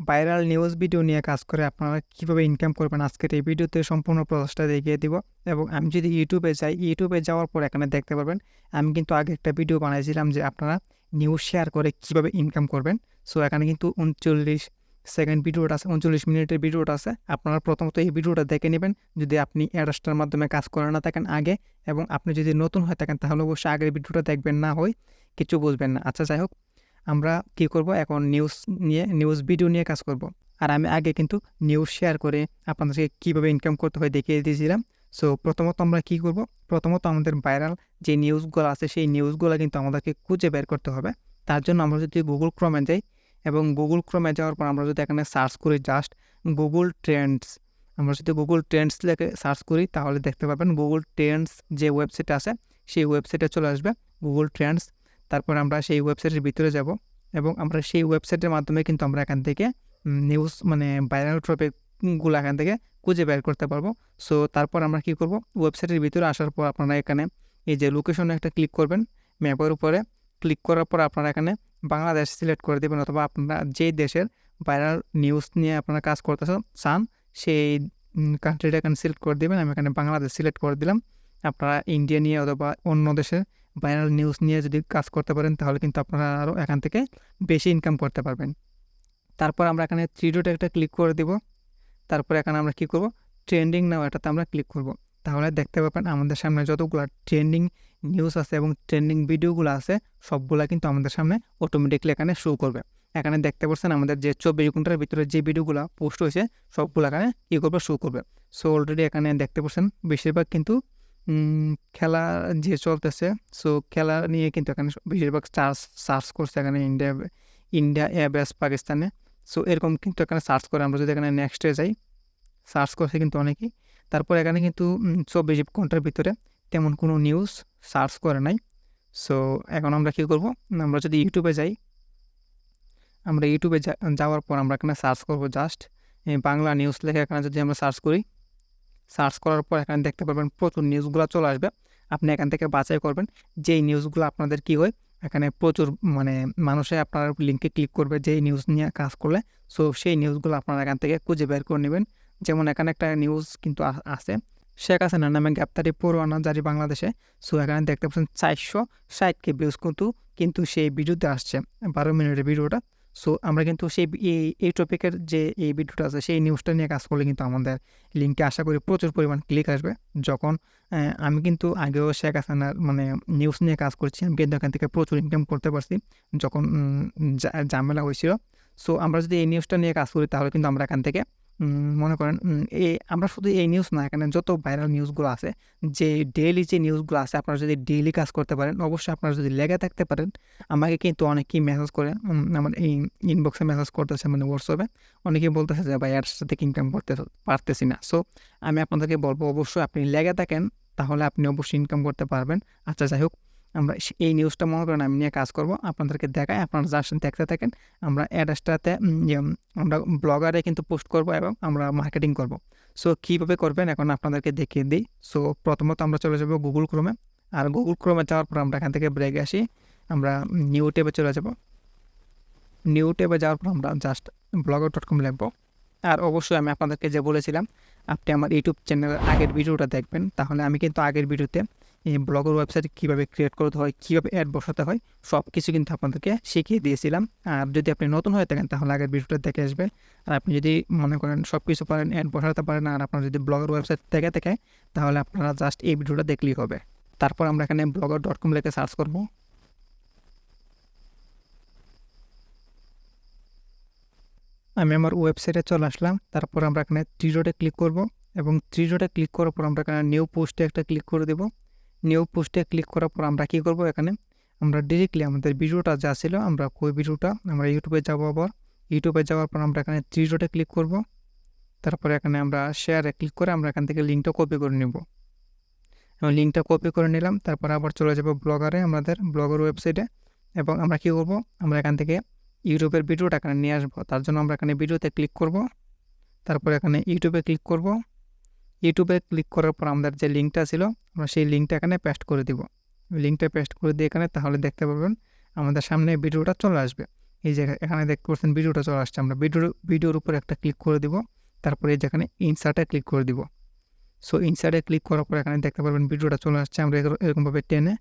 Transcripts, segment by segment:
Viral news video নিয়ে কাজ করে আপনারা কীভাবে ইনকাম করবেন আজকের এই ভিডিওতে সম্পূর্ণ প্রসেসটা দেখিয়ে দিব। এবং আমি যদি ইউটিউবে যাই, ইউটিউবে যাওয়ার পর এখানে দেখতে পারবেন আমি কিন্তু আগে একটা ভিডিও বানিয়েছিলাম যে আপনারা নিউজ শেয়ার করে কীভাবে ইনকাম করবেন। সো এখানে কিন্তু 39 সেকেন্ড ভিডিওটা আছে, 39 মিনিটের ভিডিওটা আছে। আপনারা প্রথমত এই ভিডিওটা দেখে নেবেন যদি আপনি অ্যাডস্টার মাধ্যমে কাজ করে না থাকেন আগে, এবং আপনি যদি নতুন হয়ে থাকেন তাহলে অবশ্যই আগের ভিডিওটা দেখবেন, না হয় কিছু বুঝবেন না। আচ্ছা, যাই হোক, আমরা কি করব এখন নিউজ ভিডিও নিয়ে কাজ করব। আর আমি আগে কিন্তু নিউজ শেয়ার করে আপনাদেরকে কীভাবে ইনকাম করতে হয় দেখিয়ে দিয়েছিলাম। সো প্রথমত আমরা কি করব, প্রথমত আমাদের ভাইরাল যে নিউজগুলো আছে সেই নিউজগুলো কিন্তু আমাদেরকে খুঁজে বের করতে হবে। তার জন্য আমরা যদি গুগল ক্রমে যাই, এবং গুগল ক্রমে যাওয়ার পর আমরা যদি এখানে সার্চ করি জাস্ট গুগল ট্রেন্ডস, আমরা যদি গুগল ট্রেন্ডস লিখে সার্চ করি তাহলে দেখতে পাবেন গুগল ট্রেন্ডস যে ওয়েবসাইট আছে সেই ওয়েবসাইটে চলে আসবে গুগল ট্রেন্ডস। তারপর আমরা সেই ওয়েবসাইটের ভিতরে যাব, এবং আমরা সেই ওয়েবসাইটের মাধ্যমে কিন্তু আমরা এখান থেকে নিউজ ভাইরাল টপিকগুলো এখান থেকে খুঁজে বের করতে পারবো। সো তারপর আমরা কি করব, ওয়েবসাইটের ভিতরে আসার পর আপনারা এখানে এই যে লোকেশনে একটা ক্লিক করবেন, ম্যাপের উপরে ক্লিক করার পর আপনারা এখানে বাংলাদেশ সিলেক্ট করে দেবেন, অথবা আপনারা যেই দেশের ভাইরাল নিউজ নিয়ে আপনারা কাজ করতে চান সেই কান্ট্রিটা এখানে সিলেক্ট করে দেবেন। আমি এখানে বাংলাদেশ সিলেক্ট করে দিলাম। আপনারা ইন্ডিয়া নিয়ে অথবা অন্য দেশের ভাইরাল নিউজ নিয়ে যদি কাজ করতে পারেন তাহলে কিন্তু আপনারা আরও এখান থেকে বেশি ইনকাম করতে পারবেন। তারপর আমরা এখানে থ্রি ডট একটা ক্লিক করে দেব। তারপর এখানে আমরা কি করব, ট্রেন্ডিং নাও এটাতে আমরা ক্লিক করব। তাহলে দেখতে পাবেন আমাদের সামনে যতগুলো ট্রেন্ডিং নিউজ আছে এবং ট্রেন্ডিং ভিডিওগুলো আছে সবগুলা কিন্তু আমাদের সামনে অটোমেটিকলি এখানে শো করবে। এখানে দেখতে পাচ্ছেন আমাদের যে 24 ঘন্টার ভিতরে যে ভিডিওগুলো পোস্ট হয়েছে সবগুলো এখানে কী করবে, শো করবে। সো অলরেডি এখানে দেখতে পাচ্ছেন বেশিরভাগ কিন্তু খেলা যে চলতেছে, সো খেলা নিয়ে কিন্তু এখানে বেশিরভাগ সার্চ করছে এখানে ইন্ডিয়া বেস পাকিস্তানে। সো এরকম কিন্তু এখানে সার্চ করে আমরা যদি এখানে নেক্সটে যাই, সার্চ করছে কিন্তু অনেকেই। তারপর এখানে কিন্তু 24 ঘন্টার ভিতরে তেমন কোনো নিউজ সার্চ করে নাই। সো এখন আমরা কী করব, আমরা যদি ইউটিউবে যাই, আমরা ইউটিউবে যাওয়ার পর আমরা এখানে সার্চ করব জাস্ট বাংলা নিউজ লেখে এখানে যদি আমরা সার্চ করি, সার্চ করার পর এখানে দেখতে পারবেন প্রচুর নিউজগুলো চলে আসবে। আপনি এখান থেকে বাছাই করবেন যেই নিউজগুলো আপনাদের কী হয়, এখানে প্রচুর মানুষে আপনার লিঙ্কে ক্লিক করবে যেই নিউজ নিয়ে কাজ করলে। সো সেই নিউজগুলো আপনারা এখান থেকে খুঁজে বের করে নেবেন। যেমন এখানে একটা নিউজ কিন্তু আছে, শেখ হাসিনার নামে গ্রেপ্তারি পরোয়ানা জারি বাংলাদেশে। সো এখানে দেখতে পাচ্ছেন 460K ভিউজ কিন্তু সেই ভিডিওতে আসছে 12 মিনিটের ভিডিওটা। সো আমরা কিন্তু সেই এই টপিকের যে এই ভিডিওটা আছে সেই নিউজটা নিয়ে কাজ করলে কিন্তু আমাদের লিঙ্কে আশা করি প্রচুর পরিমাণ ক্লিক আসবে। যখন আমি কিন্তু আগেও শেখ হাসিনার নিউজ নিয়ে কাজ করছি, আমি কিন্তু এখান থেকে প্রচুর ইনকাম করতে পারছি যখন ঝামেলা হয়েছিল। সো আমরা যদি এই নিউজটা নিয়ে কাজ করি তাহলে কিন্তু আমরা এখান থেকে মনে করেন আমরা শুধু এই নিউজ না, এখানে যত ভাইরাল নিউজগুলো আছে, যে ডেইলি যে নিউজগুলো আছে আপনারা যদি ডেইলি কাজ করতে পারেন, অবশ্যই আপনারা যদি লেগে থাকতে পারেন। আমাকে কিন্তু অনেকেই মেসেজ করে, আমার এই ইনবক্সে মেসেজ করতেছে, হোয়াটসঅ্যাপে অনেকেই বলতেছে যে ভাই এর সাথে ইনকাম করতে পারতেছি না। সো আমি আপনাদেরকে বলবো অবশ্যই আপনি লেগে থাকেন তাহলে আপনি অবশ্যই ইনকাম করতে পারবেন। আচ্ছা, যাই হোক, আমরা এই নিউজটা মনে করেন আমি নিয়ে কাজ করব, আপনাদেরকে দেখায়, আপনারা জাস্ট দেখতে থাকেন। আমরা অ্যাডস্টারতে আমরা ব্লগারে কিন্তু পোস্ট করব এবং আমরা মার্কেটিং করব। সো কীভাবে করবেন এখন আপনাদেরকে দেখিয়ে দিই। সো প্রথমত আমরা চলে যাব গুগল ক্রোমে, আর গুগল ক্রোমে যাওয়ার পর আমরা এখান থেকে ব্রেক আসি, আমরা নিউ ট্যাবে চলে যাব। নিউ ট্যাবে যাওয়ার পর আমরা জাস্ট blogger.com লিখব। আর অবশ্যই আমি আপনাদেরকে যে বলেছিলাম আপনি আমার ইউটিউব চ্যানেলের আগের ভিডিওটা দেখবেন, তাহলে আমি কিন্তু আগের ভিডিওতে এই ব্লগের ওয়েবসাইট কীভাবে ক্রিয়েট করতে হয়, কীভাবে অ্যাড বসাতে হয় সব কিছু কিন্তু আপনাদেরকে শিখিয়ে দিয়েছিলাম। আর যদি আপনি নতুন হয়ে থাকেন তাহলে আগের ভিডিওটা দেখে আসবেন। আর আপনি যদি মনে করেন সব কিছু পারেন, অ্যাড বসাতে পারেন, আর আপনার যদি ব্লগের ওয়েবসাইট থেকে তাহলে আপনারা জাস্ট এই ভিডিওটা দেখলেই হবে। তারপর আমরা এখানে blogger.com লিখে সার্চ করব। আমি আমার ওয়েবসাইটে চলে আসলাম। তারপর আমরা এখানে থ্রি ডটে ক্লিক করব, এবং থ্রি ডটে ক্লিক করার পর আমরা এখানে নিউ পোস্টে একটা ক্লিক করে দেব। নিউ পোস্টে ক্লিক করার পর আমরা কী করব, এখানে আমরা ডিরেক্টলি আমাদের ভিডিওটা যা ছিল আমরা ওই ভিডিওটা আমরা ইউটিউবে যাব। আবার ইউটিউবে যাওয়ার পর আমরা এখানে থ্রি ডটে ক্লিক করব। তারপরে এখানে আমরা শেয়ারে ক্লিক করে আমরা এখান থেকে লিঙ্কটা কপি করে নেব। এবং লিঙ্কটা কপি করে নিলাম। তারপর আবার চলে যাব ব্লগারে, আমাদের ব্লগের ওয়েবসাইটে, এবং আমরা কী করব, আমরা এখান থেকে ইউটিউবের ভিডিওটা এখানে নিয়ে আসবো। তার জন্য আমরা এখানে ভিডিওতে ক্লিক করব। তারপর এখানে ইউটিউবে ক্লিক করব। ইউটিউবে ক্লিক করার পর আমাদের যে লিঙ্কটা ছিল আমরা সেই লিঙ্কটা এখানে পেস্ট করে দিব। লিঙ্কটা পেস্ট করে দিয়ে এখানে তাহলে দেখতে পাবেন আমাদের সামনে ভিডিওটা চলে আসবে। এই যে এখানে দেখতে পাচ্ছেন ভিডিওটা চলে আসছে। আমরা ভিডিওর উপরে একটা ক্লিক করে দিব। তারপরে যেখানে ইনসার্টে ক্লিক করে দিব। সো ইনসার্টে ক্লিক করার পর এখানে দেখতে পারবেন ভিডিওটা চলে আসছে। আমরা এরকমভাবে টেনে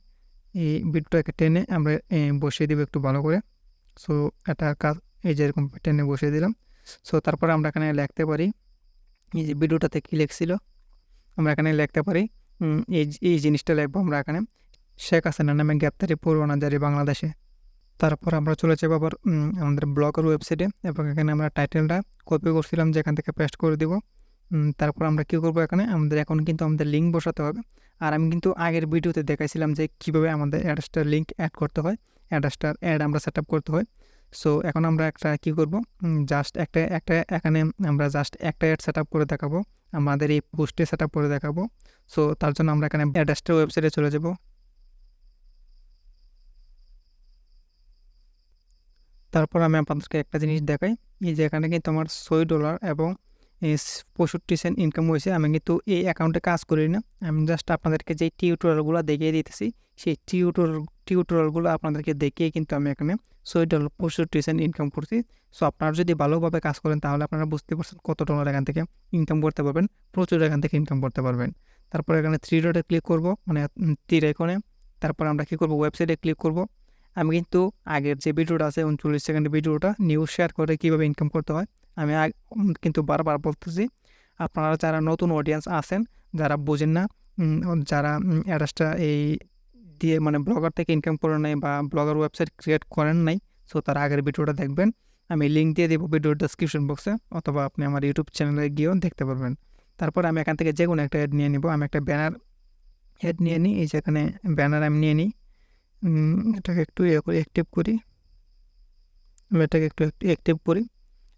এই ভিডিওটাকে টেনে আমরা বসিয়ে দিব একটু ভালো করে। সো এটা কাজ এই যে এরকম টেনে বসিয়ে দিলাম। সো তারপরে আমরা এখানে লিখতে পারি, এই যে ভিডিওটাতে কী লিখছিল আমরা এখানে লিখতে পারি, এই জিনিসটা লিখবো আমরা এখানে, শেখ হাসিনা নামে গ্রেপ্তারি পরোয়ানা জারি বাংলাদেশে। তারপর আমরা চলে যাবো আবার আমাদের ব্লগের ওয়েবসাইটে এবং এখানে আমরা টাইটেলটা কপি করছিলাম যে এখান থেকে পেস্ট করে দিব। তারপর আমরা কী করবো, এখানে আমাদের এখন কিন্তু আমাদের লিঙ্ক বসাতে হবে। আর আমি কিন্তু আগের ভিডিওতে দেখাইছিলাম যে কীভাবে আমাদের অ্যাডস্টার লিঙ্ক অ্যাড করতে হয়, অ্যাডস্টার অ্যাড আমরা সেট আপ করতে হয়। সো এখন আমরা একটা কী করবো, জাস্ট একটা এখানে আমরা জাস্ট একটা অ্যাড সেট আপ করে দেখাবো, আমাদের এই পোস্টে সেট আপ করে দেখাবো। সো তার জন্য আমরা এখানে অ্যাডস্টার ওয়েবসাইটে চলে যাব। তারপর আমি আপনাদেরকে একটা জিনিস দেখাই, এই যে এখানে কিন্তু আমার $6 এবং 65 সেন্ট ইনকাম হয়েছে। আমি কিন্তু এই অ্যাকাউন্টে কাজ করি না, আমি জাস্ট আপনাদেরকে যে টিউটোরিয়ালগুলো দেখিয়ে দিতেছি সেই টিউটোরিয়ালগুলো আপনাদেরকে দেখিয়ে কিন্তু আমি এখানে $6.65 ইনকাম করছি। সো আপনারা যদি ভালোভাবে কাজ করেন তাহলে আপনারা বুঝতে পারছেন কত ডলার এখান থেকে ইনকাম করতে পারবেন, প্রচুর এখান থেকে ইনকাম করতে পারবেন। তারপর এখানে 3 ডটে ক্লিক করব, মানে তীর আইকনে। তারপর আমরা কী করব, ওয়েবসাইটে ক্লিক করব। আমি কিন্তু আগের যে ভিডিওটা আছে 39 সেকেন্ডের ভিডিওটা, নিউজ শেয়ার করে কীভাবে ইনকাম করতে হয়, আমি কিন্তু বারবার বলতেছি, আপনারা যারা নতুন অডিয়েন্স আছেন, যারা বোঝেন না, যারা অ্যাডসটা এই দিয়ে মানে ব্লগার থেকে ইনকাম করে নাই বা ব্লগার ওয়েবসাইট ক্রিয়েট করেন নাই, সো তারা আগের ভিডিওটা দেখবেন। আমি লিঙ্ক দিয়ে দেবো ভিডিওর ডেসক্রিপশন বক্সে, অথবা আপনি আমার ইউটিউব চ্যানেলে গিয়েও দেখতে পারবেন। তারপর আমি এখান থেকে যে কোনো একটা অ্যাড নিয়ে নিব। আমি একটা ব্যানার অ্যাড নিয়ে নিই, এই যেখানে ব্যানার আমি নিয়ে নিই, এটাকে একটু অ্যাক্টিভ করি, আমি এটাকে একটু অ্যাক্টিভ করি।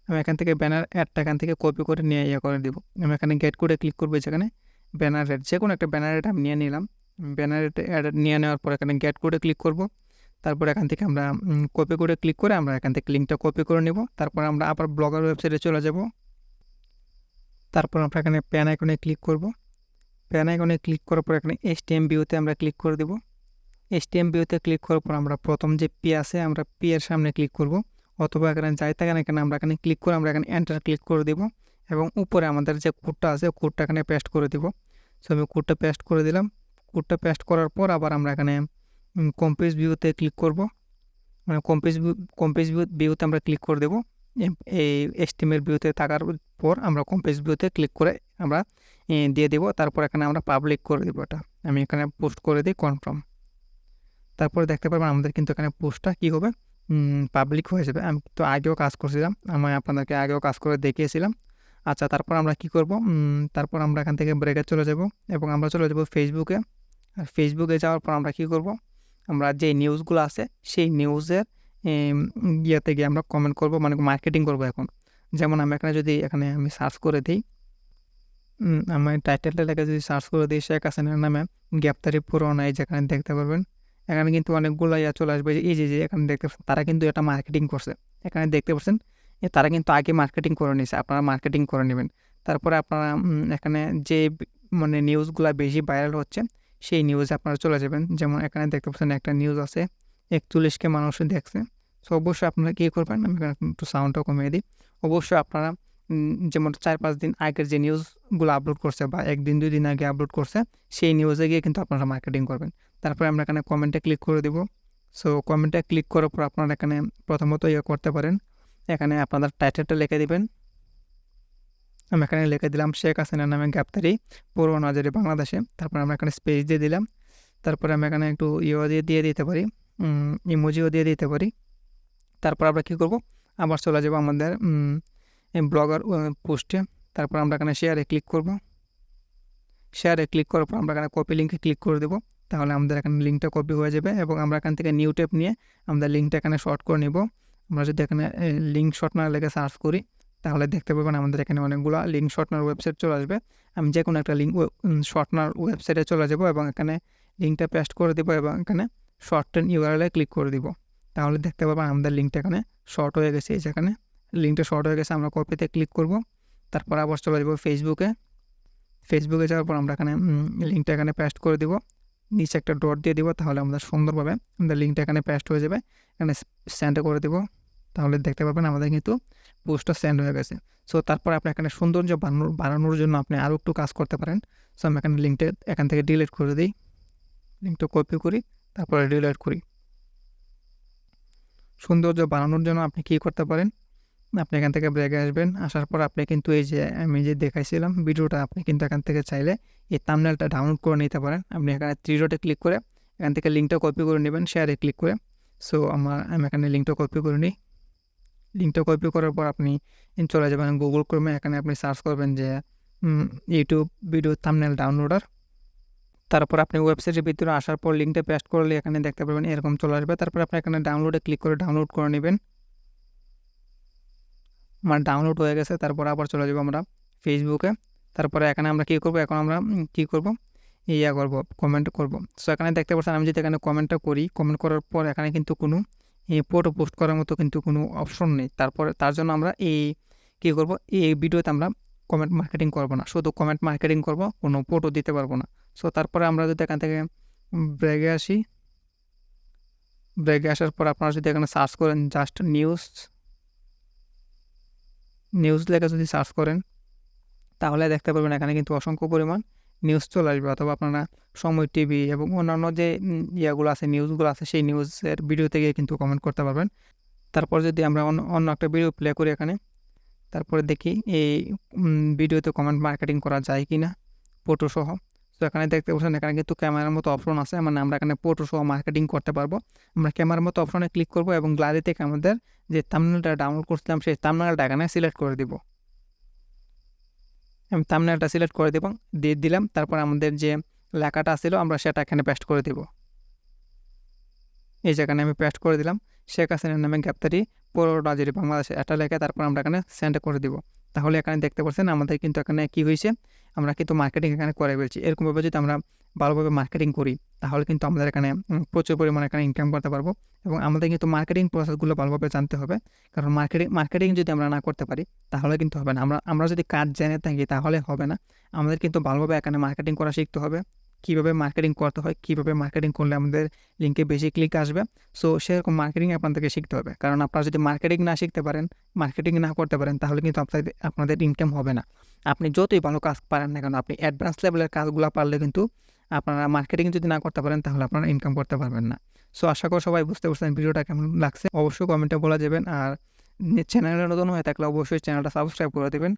আমি এখান থেকে ব্যানার অ্যাডটা এখান থেকে কপি করে নিয়ে করে দিব। আমি এখানে গেট কোডে ক্লিক করবো, যেখানে ব্যানার অ্যাড, যে কোনো একটা ব্যানার অ্যাড আমি নিয়ে নিলাম। ব্যানার অ্যাড নিয়ে নেওয়ার পর এখানে গেট কোডে ক্লিক করব। তারপর এখান থেকে আমরা কপি করে ক্লিক করে আমরা এখান থেকে লিঙ্কটা কপি করে নেব। তারপর আমরা আবার ব্লগার ওয়েবসাইটে চলে যাব। তারপর আমরা এখানে প্যান আইকনে ক্লিক করব। প্যান আইকনে ক্লিক করার পর এখানে HTML ভিউতে আমরা ক্লিক করে দেব। HTML ভিউতে ক্লিক করার পর আমরা প্রথম যে পি আছে আমরা পি এর সামনে ক্লিক করব, অথবা এখানে যাই থাকেন এখানে আমরা এখানে ক্লিক করে আমরা এখানে এন্টার ক্লিক করে দেব এবং উপরে আমাদের যে কোডটা আছে কোডটা এখানে পেস্ট করে দেব। সো আমি কোডটা পেস্ট করে দিলাম। কোডটা পেস্ট করার পর আবার আমরা এখানে কম্পোজ ভিউতে ক্লিক করব, মানে কম্পোজ ভিউতে আমরা ক্লিক করে দেব। এই HTML ভিউতে থাকার পর আমরা কম্পোজ ভিউতে ক্লিক করে আমরা দিয়ে দেব। তারপর এখানে আমরা পাবলিক করে দেবো, এটা আমি এখানে পোস্ট করে দিই কনফার্ম। তারপরে দেখতে পারবেন আমাদের কিন্তু এখানে পোস্টটা কী হবে, পাবলিক হয়ে যাবে। আমি তো আগেও কাজ করছিলাম, আমি আপনাদেরকে আগেও কাজ করে দেখিয়েছিলাম। আচ্ছা, তারপর আমরা কি করব, তারপর আমরা এখান থেকে ব্রেকে চলে যাব এবং আমরা চলে যাব ফেসবুকে। আর ফেসবুকে যাওয়ার পর আমরা কি করব, আমরা যে নিউজগুলো আছে সেই নিউজের ইয়েতে গিয়ে আমরা কমেন্ট করব, মানে মার্কেটিং করব। এখন যেমন আমি এখানে যদি আমি সার্চ করে দিই, আমি টাইটেলটা লেখা যদি সার্চ করে দিই শেখ হাসিনার নামে গ্রেপ্তারি পরোয়ানা, এই যেখানে দেখতে পারবেন এখানে কিন্তু অনেকগুলো চলে আসবে। এই যে এখানে দেখতে পাচ্ছেন তারা কিন্তু এটা মার্কেটিং করছে, এখানে দেখতে পাচ্ছেন তারা কিন্তু আগে মার্কেটিং করে নিয়েছে, আপনারা মার্কেটিং করে নেবেন। তারপরে আপনারা এখানে যে মানে নিউজগুলো বেশি ভাইরাল হচ্ছে সেই নিউজে আপনারা চলে যাবেন। যেমন এখানে দেখতে পাচ্ছেন একটা নিউজ আছে 41কে মানুষ দেখছে। সো অবশ্যই আপনারা কী করবেন, আমি একটু সাউন্ডটা কমিয়ে দিই। অবশ্যই আপনারা যেমন 4-5 দিন আগের যে নিউজগুলো আপলোড করছে বা 1 দিন 2 দিন আগে আপলোড করছে সেই নিউজে গিয়ে কিন্তু আপনারা মার্কেটিং করবেন। তারপরে আমরা এখানে কমেন্টে ক্লিক করে দেব। সো কমেন্টে ক্লিক করার পর আপনারা এখানে প্রথমত করতে পারেন, এখানে আপনাদের টাইটেলটা লিখে দেবেন। আমি এখানে লিখে দিলাম শেখ হাসিনার নামে গ্রেপ্তারি পরোয়ানা জারি বাংলাদেশে। তারপর আমরা এখানে স্পেস দিয়ে দিলাম। তারপরে আমি এখানে একটু দিয়ে দিতে পারি, ইমোজিও দিয়ে দিতে পারি। তারপর আমরা কী করব, আবার চলে যাব আমাদের ব্লগার পোস্টে। তারপর আমরা এখানে শেয়ারে ক্লিক করব। শেয়ারে ক্লিক করার পর আমরা এখানে কপি লিঙ্কে ক্লিক করে দেবো, তাহলে আমাদের এখানে লিঙ্কটা কপি হয়ে যাবে এবং আমরা এখান থেকে নিউ ট্যাব নিয়ে আমাদের লিঙ্কটা এখানে শর্ট করে নেব। আমরা যদি এখানে লিঙ্ক শর্টনার লেগে সার্চ করি তাহলে দেখতে পাবেন আমাদের এখানে অনেকগুলো লিঙ্ক শর্টনার ওয়েবসাইট চলে আসবে। আমি যে কোনো একটা লিঙ্ক শর্টনার ওয়েবসাইটে চলে যাব এবং এখানে লিঙ্কটা পেস্ট করে দেবো এবং এখানে শর্টেন ইউআরএলে ক্লিক করে দিব। তাহলে দেখতে পাবেন আমাদের লিঙ্কটা এখানে শর্ট হয়ে গেছে। এই যেখানে লিঙ্কটা শর্ট হয়ে গেছে, আমরা কপিতে ক্লিক করব। তারপর আবার চলে যাব ফেসবুকে যাওয়ার পর আমরা এখানে লিঙ্কটা এখানে পেস্ট করে দিব, নিচে একটা ডট দিয়ে দিব, তাহলে আমাদের সুন্দরভাবে আমাদের লিঙ্কটা এখানে পেস্ট হয়ে যাবে। এখানে সেন্ড করে দেব। তাহলে দেখতে পাবেন আমাদের কিন্তু পোস্টটা সেন্ড হয়ে গেছে। সো তারপর আপনি এখানে সৌন্দর্য বাড়ানোর জন্য আপনি আরও একটু কাজ করতে পারেন। সো আমি এখানে লিঙ্কটা এখান থেকে ডিলিট করে দিই, লিঙ্কটা কপি করি, তারপরে ডিলিট করি। সৌন্দর্য বাড়ানোর জন্য আপনি কী করতে পারেন, আপনি এখান থেকে ব্রেকে আসবেন, আসার পর আপনি কিন্তু এই যে আমি যে দেখাইছিলাম ভিডিওটা, আপনি কিন্তু এখান থেকে চাইলে এই থাম্বনেলটা ডাউনলোড করে নিতে পারেন। আপনি এখানে থ্রি ডটে ক্লিক করে এখান থেকে লিঙ্কটা কপি করে নেবেন, শেয়ারে ক্লিক করে। সো আমি এখানে লিঙ্কটা কপি করে নিই। লিঙ্কটা কপি করার পর আপনি চলে যাবেন গুগল ক্রোমে, এখানে আপনি সার্চ করবেন যে ইউটিউব ভিডিও থাম্বনেল ডাউনলোডার। তারপর আপনি ওয়েবসাইটের ভিতরে আসার পর লিঙ্কটা পেস্ট করলে এখানে দেখতে পাবেন এরকম চলে আসবে। তারপর আপনি এখানে ডাউনলোডে ক্লিক করে ডাউনলোড করে নেবেন। আমার ডাউনলোড হয়ে গেছে। তারপর আবার চলে যাবো আমরা ফেসবুকে। তারপরে এখানে আমরা কী করবো, এখন আমরা কী করবো, করবো, কমেন্ট করবো। সো এখানে দেখতে পাচ্ছেন আমি যদি এখানে কমেন্টটা করি, কমেন্ট করার পর এখানে কিন্তু কোনো ফটো পোস্ট করার মতো কিন্তু কোনো অপশন নেই। তারপরে তার জন্য আমরা কী করবো, এই ভিডিওতে আমরা কমেন্ট মার্কেটিং করবো না, শুধু কমেন্ট মার্কেটিং করবো, কোনো ফটো দিতে পারবো না। সো তারপরে আমরা যদি এখান থেকে ব্রেকে আসি, ব্রেকে আসার পর আপনারা যদি এখানে সার্চ করেন জাস্ট নিউজ লেখা যদি সার্চ করেন, তাহলে দেখতে পারবেন এখানে কিন্তু অসংখ্য পরিমাণ নিউজ চলে আসবে। অথবা আপনারা সময় টিভি এবং অন্যান্য যে ইয়েগুলো আছে, নিউজগুলো আছে, সেই নিউজের ভিডিও থেকে কিন্তু কমেন্ট করতে পারবেন। তারপর যদি আমরা অন্য একটা ভিডিও প্লে করি এখানে, তারপরে দেখি এই ভিডিওতে কমেন্ট মার্কেটিং করা যায় কি না ফটো সহ। তো এখানে দেখতে পাচ্ছেন এখানে কিন্তু ক্যামেরার মতো অপশন আছে, মানে আমরা এখানে ফটো সহ মার্কেটিং করতে পারবো। আমরা ক্যামেরার মতো অপশনে ক্লিক করব এবং গ্যালারি থেকে আমাদের যে থাম্বনেলটা ডাউনলোড করছিলাম সেই থাম্বনেলটা এখানে সিলেক্ট করে দিব। আমি থাম্বনেলটা সিলেক্ট করে দিয়ে দিলাম। তারপর আমাদের যে লেখাটা ছিল আমরা সেটা এখানে পেস্ট করে দিব। এই যেখানে আমি পেস্ট করে দিলাম, শেখ হাসিনার নামে গ্রেপ্তারি রাজধানী বাংলাদেশে, এটা লেখা তারপর আমরা এখানে সেন্ড করে দিব। তাহলে এখানে দেখতে পাচ্ছেন আমাদের কিন্তু এখানে কী হয়েছে, আমরা কিন্তু মার্কেটিং এখানে করে ফেলছি। এরকমভাবে যদি আমরা ভালোভাবে মার্কেটিং করি তাহলে কিন্তু আমাদের এখানে প্রচুর পরিমাণে এখানে ইনকাম করতে পারবো। এবং আমাদের কিন্তু মার্কেটিং প্রসেসগুলো ভালোভাবে জানতে হবে, কারণ মার্কেটিং যদি আমরা না করতে পারি তাহলে কিন্তু হবে না। আমরা যদি কাজ জেনে থাকি তাহলে হবে না। আমাদের কিন্তু ভালোভাবে এখানে মার্কেটিং করা শিখতে হবে, কীভাবে মার্কেটিং করতে হয়, কীভাবে মার্কেটিং করলে আমাদের লিঙ্কে বেশি ক্লিক আসবে। সো সেরকম মার্কেটিং আপনাদেরকে শিখতে হবে, কারণ আপনারা যদি মার্কেটিং না শিখতে পারেন, মার্কেটিং না করতে পারেন, তাহলে কিন্তু আপনাদের ইনকাম হবে না। আপনি যতই ভালো কাজ পারেন না কেন, আপনি অ্যাডভান্স লেভেলের কাজগুলো পারলে কিন্তু আপনারা মার্কেটিং যদি না করতে পারেন তাহলে আপনারা ইনকাম করতে পারবেন না। সো আশা করি সবাই বুঝতে পারছেন ভিডিওটা কেমন লাগছে, অবশ্যই কমেন্টে বলে দেবেন। আর চ্যানেলে নতুন হয়ে থাকলে অবশ্যই চ্যানেলটা সাবস্ক্রাইব করে দেবেন।